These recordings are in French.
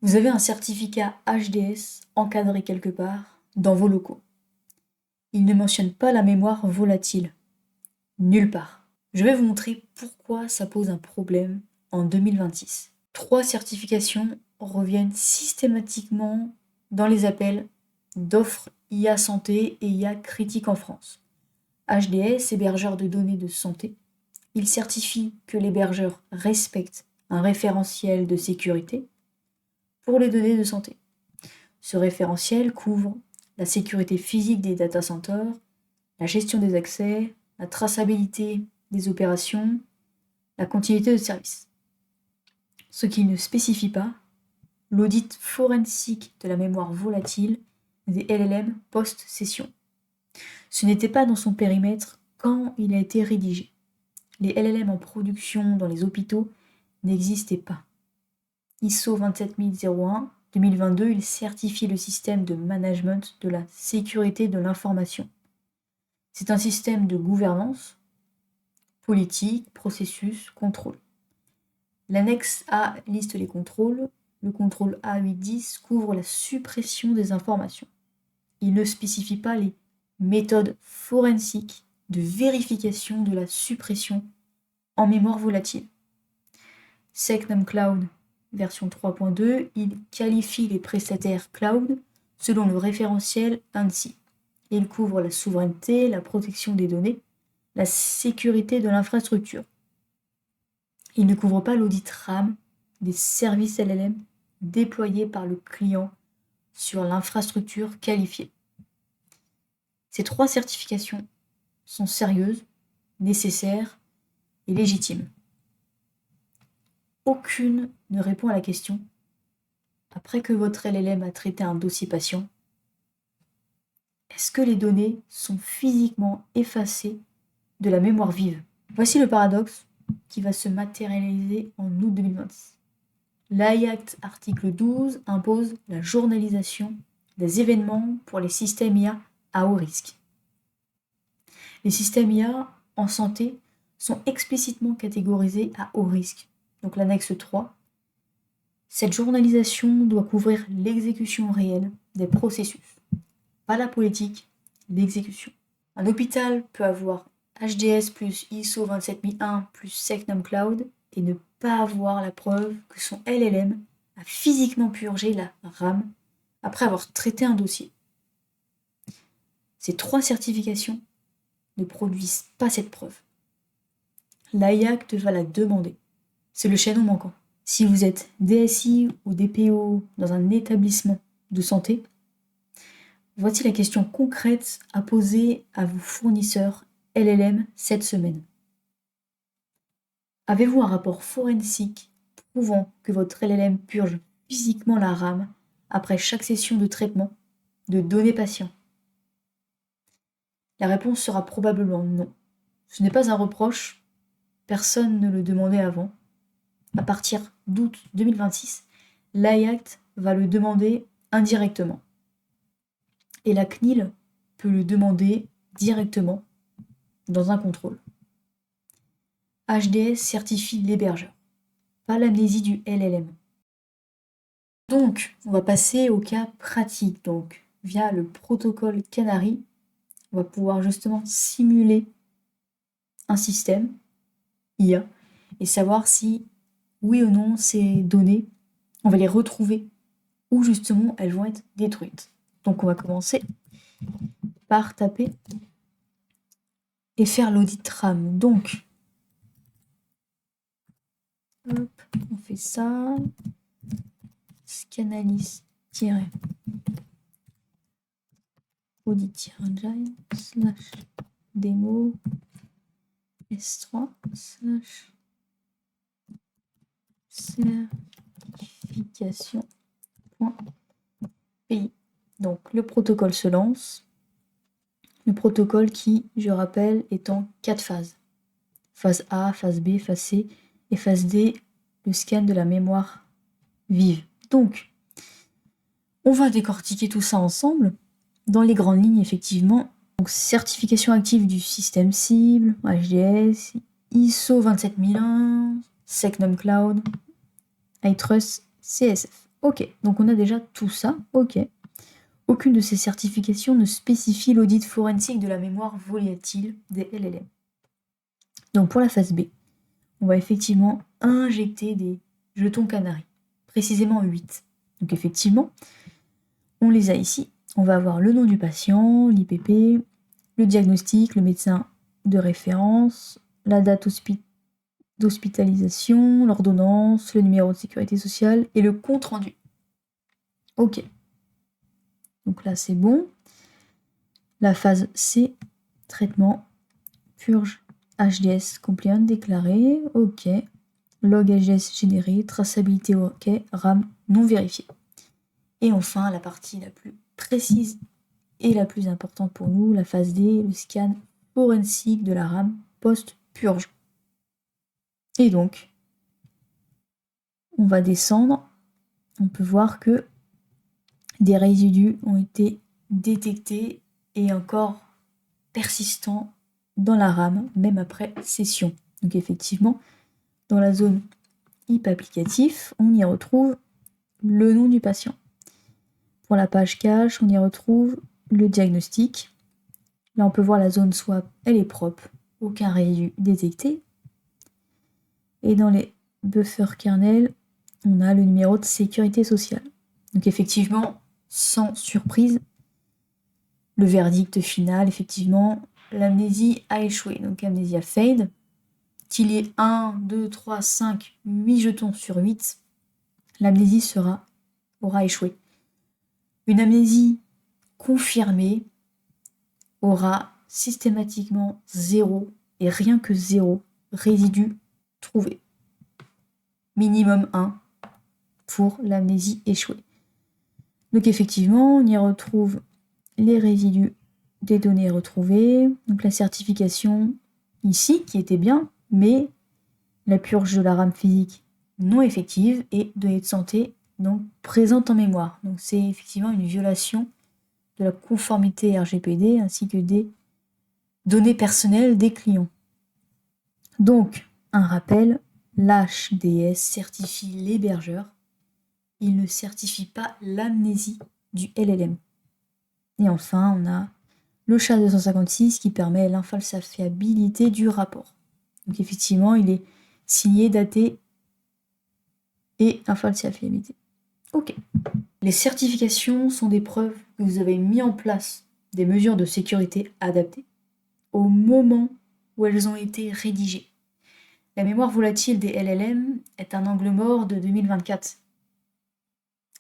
Vous avez un certificat HDS encadré quelque part dans vos locaux. Il ne mentionne pas la mémoire volatile. Nulle part. Je vais vous montrer pourquoi ça pose un problème en 2026. 3 certifications reviennent systématiquement dans les appels d'offres IA santé et IA critique en France. HDS, hébergeur de données de santé, il certifie que l'hébergeur respecte un référentiel de sécurité pour les données de santé. Ce référentiel couvre la sécurité physique des data centers, la gestion des accès, la traçabilité des opérations, la continuité de service. Ce qu'il ne spécifie pas, l'audit forensique de la mémoire volatile des LLM post-session. Ce n'était pas dans son périmètre quand il a été rédigé. Les LLM en production dans les hôpitaux n'existaient pas. ISO 27001 2022, il certifie le système de management de la sécurité de l'information. C'est un système de gouvernance, politique, processus, contrôle. L'annexe A liste les contrôles. Le contrôle A810 couvre la suppression des informations. Il ne spécifie pas les méthodes forensiques de vérification de la suppression en mémoire volatile. Secnum Cloud version 3.2, il qualifie les prestataires cloud selon le référentiel ANSI. Il couvre la souveraineté, la protection des données, la sécurité de l'infrastructure. Il ne couvre pas l'audit RAM des services LLM déployés par le client sur l'infrastructure qualifiée. Ces 3 certifications sont sérieuses, nécessaires et légitimes. Aucune ne répond à la question, après que votre LLM a traité un dossier patient, est-ce que les données sont physiquement effacées de la mémoire vive? Voici le paradoxe qui va se matérialiser en août 2026. L'AI Act article 12 impose la journalisation des événements pour les systèmes IA à haut risque. Les systèmes IA en santé sont explicitement catégorisés à haut risque. Donc l'annexe 3. Cette journalisation doit couvrir l'exécution réelle des processus, pas la politique, l'exécution. Un hôpital peut avoir HDS plus ISO 27001 plus Secnum Cloud et ne pas avoir la preuve que son LLM a physiquement purgé la RAM après avoir traité un dossier. Ces 3 certifications ne produisent pas cette preuve. L'AI Act va la demander. C'est le chaînon manquant. Si vous êtes DSI ou DPO dans un établissement de santé, voici la question concrète à poser à vos fournisseurs LLM cette semaine. Avez-vous un rapport forensique prouvant que votre LLM purge physiquement la RAM après chaque session de traitement de données patients? La réponse sera probablement non. Ce n'est pas un reproche, personne ne le demandait avant. À partir d'août 2026, l'AI Act va le demander indirectement. Et la CNIL peut le demander directement dans un contrôle. HDS certifie l'hébergeur, pas l'amnésie du LLM. Donc, on va passer au cas pratique. Donc, via le protocole Canary, on va pouvoir justement simuler un système IA et savoir si, oui ou non, ces données, on va les retrouver ou justement elles vont être détruites. Donc, on va commencer par taper et faire l'audit RAM. Donc, hop, on fait ça. Scanalyst-audit-engine / démo S3 / certification.py. Donc le protocole se lance. Le protocole qui, je rappelle, est en 4 phases. Phase A, phase B, phase C et phase D, le scan de la mémoire vive. Donc, on va décortiquer tout ça ensemble. Dans les grandes lignes, effectivement, donc certification active du système cible, HDS, ISO 27001, Secnum Cloud, iTrust, CSF. Ok, donc on a déjà tout ça, ok. Aucune de ces certifications ne spécifie l'audit forensique de la mémoire volatile des LLM. Donc pour la phase B, on va effectivement injecter des jetons canaries, précisément 8. Donc effectivement, on les a ici. On va avoir le nom du patient, l'IPP, le diagnostic, le médecin de référence, la date d'hospitalisation, l'ordonnance, le numéro de sécurité sociale et le compte rendu. Ok. Donc là, c'est bon. La phase C, traitement, purge HDS compliant déclaré, ok. Log HDS généré, traçabilité ok, RAM non vérifié. Et enfin, la partie la plus précise et la plus importante pour nous, la phase D, le scan forensique de la RAM post-purge. Et donc, on va descendre, on peut voir que des résidus ont été détectés et encore persistants dans la RAM, même après session. Donc effectivement, dans la zone IP applicatif, on y retrouve le nom du patient. Pour la page cache, on y retrouve le diagnostic. Là, on peut voir la zone swap, elle est propre, aucun résidu détecté. Et dans les buffers kernel, on a le numéro de sécurité sociale. Donc effectivement, sans surprise, le verdict final, effectivement, l'amnésie a échoué. Donc amnésia failed, qu'il y ait 1, 2, 3, 5, 8 jetons sur 8, l'amnésie aura échoué. Une amnésie confirmée aura systématiquement 0 et rien que 0 résidu trouvé. Minimum 1 pour l'amnésie échouée. Donc effectivement, on y retrouve les résidus des données retrouvées, donc la certification ici qui était bien, mais la purge de la RAM physique non effective et données de santé donc présentes en mémoire. Donc c'est effectivement une violation de la conformité RGPD ainsi que des données personnelles des clients. Donc, un rappel, l'HDS certifie l'hébergeur, il ne certifie pas l'amnésie du LLM. Et enfin, on a le SHA-256 qui permet l'infalsifiabilité du rapport. Donc effectivement, il est signé, daté et infalsifiabilité. Ok. Les certifications sont des preuves que vous avez mis en place des mesures de sécurité adaptées au moment où elles ont été rédigées. La mémoire volatile des LLM est un angle mort de 2024.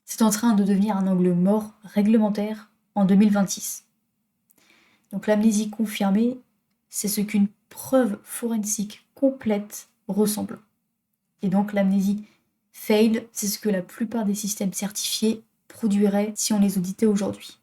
C'est en train de devenir un angle mort réglementaire en 2026. Donc l'amnésie confirmée, c'est ce qu'une preuve forensique complète ressemble. Et donc l'amnésie failed, c'est ce que la plupart des systèmes certifiés produiraient si on les auditait aujourd'hui.